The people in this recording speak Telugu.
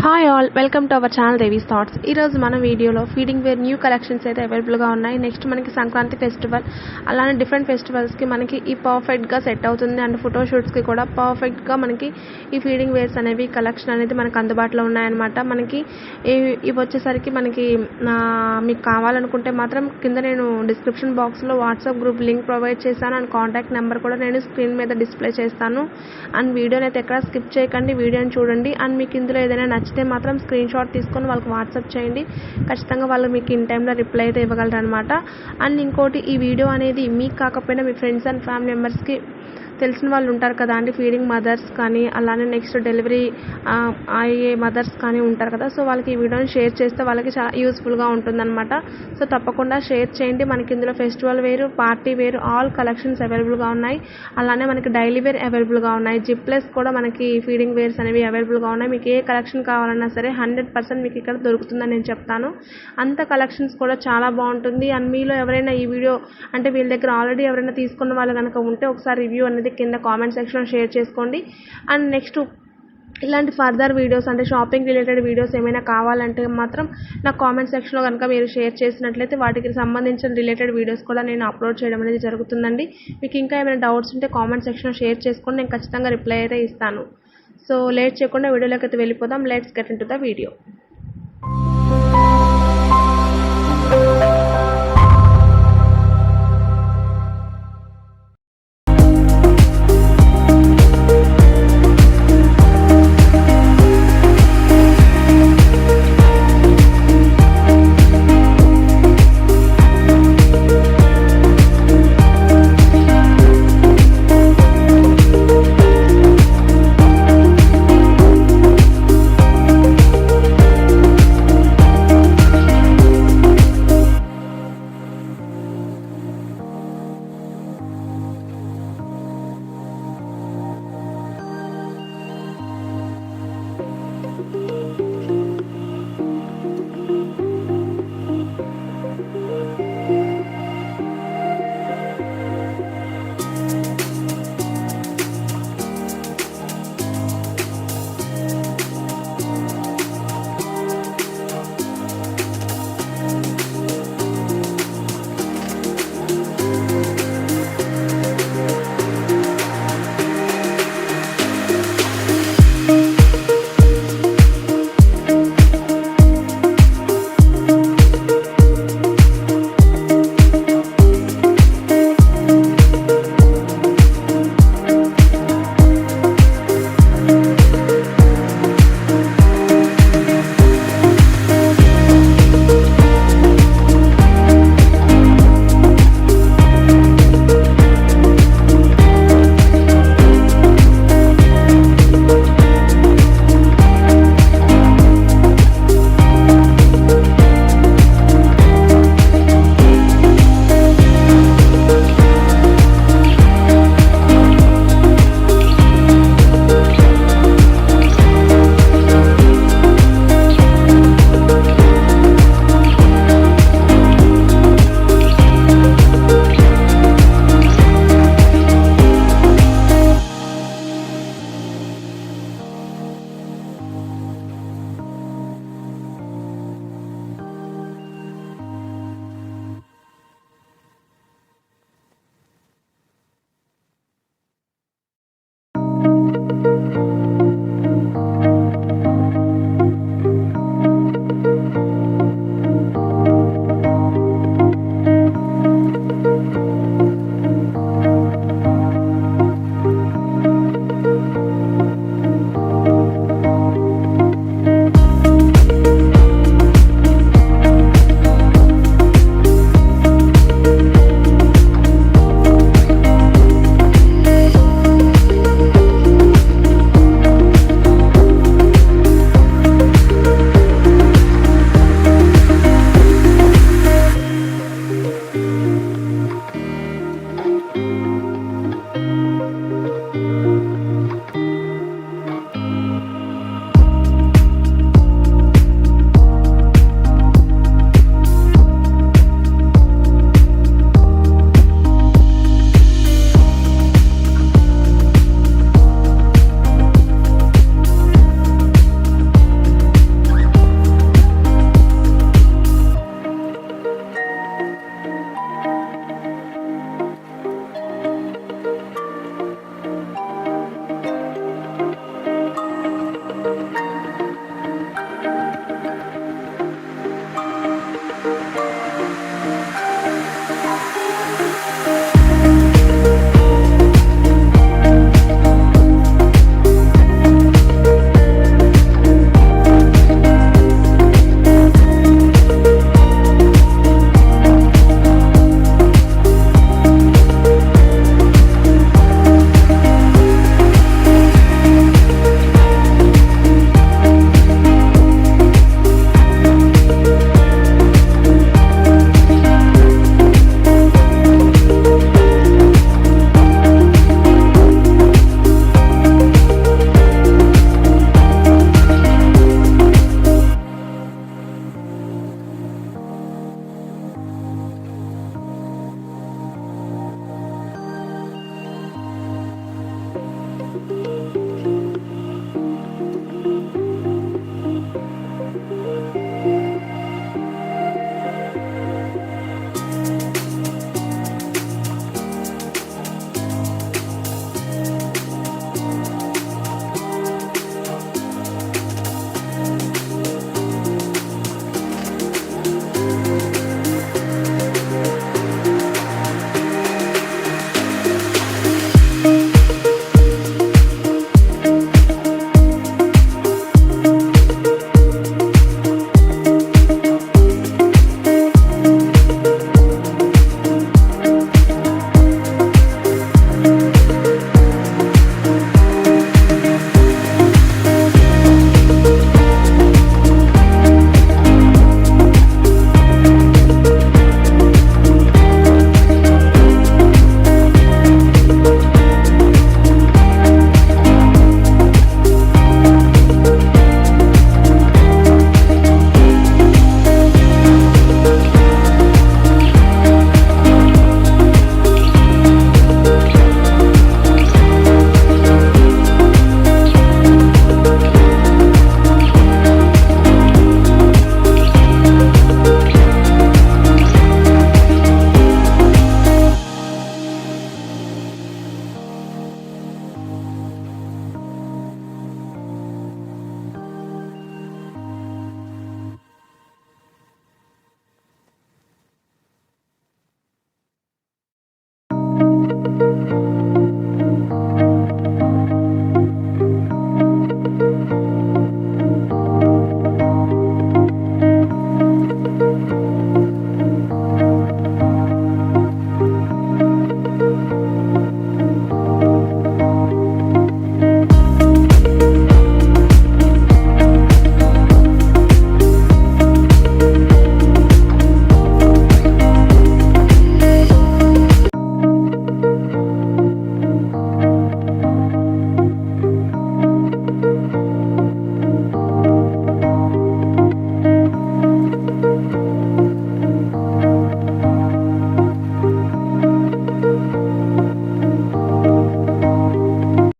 Hi all, welcome to our channel Devi's thoughts. ఈరోజు మన వీడియోలో ఫీడింగ్ వేర్ న్యూ కలెక్షన్స్ అయితే అవైలబుల్గా ఉన్నాయి. నెక్స్ట్ మనకి సంక్రాంతి ఫెస్టివల్, అలానే డిఫరెంట్ ఫెస్టివల్స్కి మనకి ఈ పర్ఫెక్ట్గా సెట్ అవుతుంది. అండ్ ఫోటోషూట్స్కి కూడా పర్ఫెక్ట్గా మనకి ఈ ఫీడింగ్ వేర్స్ అనేవి కలెక్షన్ అనేది మనకు అందుబాటులో ఉన్నాయన్నమాట. మనకి ఇవి వచ్చేసరికి మనకి మీకు కావాలనుకుంటే మాత్రం కింద నేను డిస్క్రిప్షన్ బాక్స్లో వాట్సాప్ గ్రూప్ లింక్ ప్రొవైడ్ చేశాను. అండ్ కాంటాక్ట్ నెంబర్ కూడా నేను స్క్రీన్ మీద డిస్ప్లే చేస్తాను. అండ్ వీడియోని అయితే ఎక్కడ స్కిప్ చేయకండి, వీడియోని చూడండి. అండ్ మీకు ఇందులో ఏదైనా నచ్చితే మాత్రం స్క్రీన్ షాట్ తీసుకొని వాళ్ళకి వాట్సాప్ చేయండి. ఖచ్చితంగా వాళ్ళు మీకు ఇన్ టైంలో రిప్లై అయితే ఇవ్వగలరు అనమాట. అండ్ ఇంకోటి, ఈ వీడియో అనేది మీకు కాకపోయినా మీ ఫ్రెండ్స్ అండ్ ఫ్యామిలీ మెంబర్స్కి తెలిసిన వాళ్ళు ఉంటారు కదా అండి, ఫీడింగ్ మదర్స్ కానీ అలానే నెక్స్ట్ డెలివరీ అయ్యే మదర్స్ కానీ ఉంటారు కదా. సో వాళ్ళకి ఈ వీడియోని షేర్ చేస్తే వాళ్ళకి చాలా యూస్ఫుల్గా ఉంటుందన్నమాట. సో తప్పకుండా షేర్ చేయండి. మనకి ఇందులో ఫెస్టివల్ వేరు, పార్టీ వేరు ఆల్ కలెక్షన్స్ అవైలబుల్గా ఉన్నాయి. అలానే మనకి డైలీ వేర్ అవైలబుల్గా ఉన్నాయి. జిప్లెస్ కూడా మనకి ఫీడింగ్ వేర్స్ అనేవి అవైలబుల్గా ఉన్నాయి. మీకు ఏ కలెక్షన్ కావాలన్నా సరే 100% మీకు ఇక్కడ దొరుకుతుందని నేను చెప్తాను. అంత కలెక్షన్స్ కూడా చాలా బాగుంటుంది. అండ్ మీలో ఎవరైనా ఈ వీడియో అంటే వీళ్ళ దగ్గర ఆల్రెడీ ఎవరైనా తీసుకున్న వాళ్ళు కనుక ఉంటే ఒకసారి రివ్యూ అనేది కింద కామెంట్ సెక్షన్లో షేర్ చేసుకోండి. అండ్ నెక్స్ట్ ఇలాంటి ఫర్దర్ వీడియోస్ అంటే షాపింగ్ రిలేటెడ్ వీడియోస్ ఏమైనా కావాలంటే మాత్రం నా కామెంట్ సెక్షన్లో కనుక మీరు షేర్ చేసినట్లయితే వాటికి సంబంధించిన రిలేటెడ్ వీడియోస్ కూడా నేను అప్లోడ్ చేయడం అనేది జరుగుతుందండి. మీకు ఇంకా ఏమైనా డౌట్స్ ఉంటే కామెంట్ సెక్షన్లో షేర్ చేసుకోండి, నేను ఖచ్చితంగా రిప్లై అయితే ఇస్తాను. సో లేట్ చేయకుండా వీడియోలోకి అయితే వెళ్ళిపోదాం. Let's get into the video.